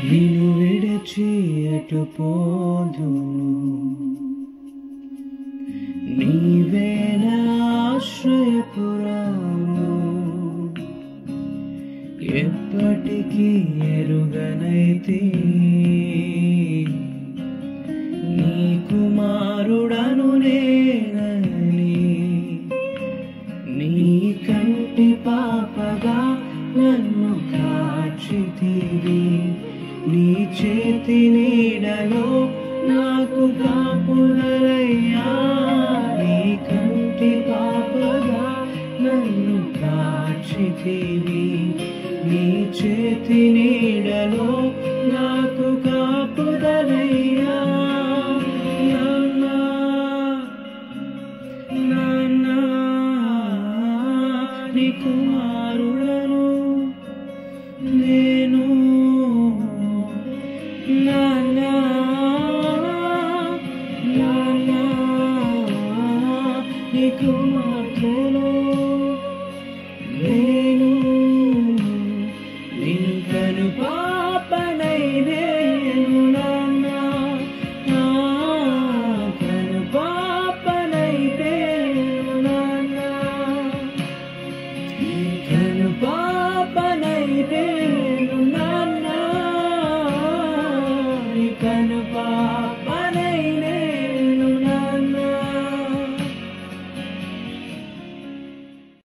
నిన్ను విడిచి ఎటు పోదును నీవే నా ఆశ్రయపురము ఎప్పటికీ ఎరుగనైతి నీ కుమారుడను నేనని నీ కంటి పాపగా నన్ను కాచితివి నీ చేతి నీడలో నాకు కాపుదలయ్యా నీ కంటి పాపగా నన్ను కాచితివి నీ చేతి నీడలో నాకు కాపుదలయ్యా నాన్నా నీ కుమారుడను నేను నాన్నా నీ కుమార్తెను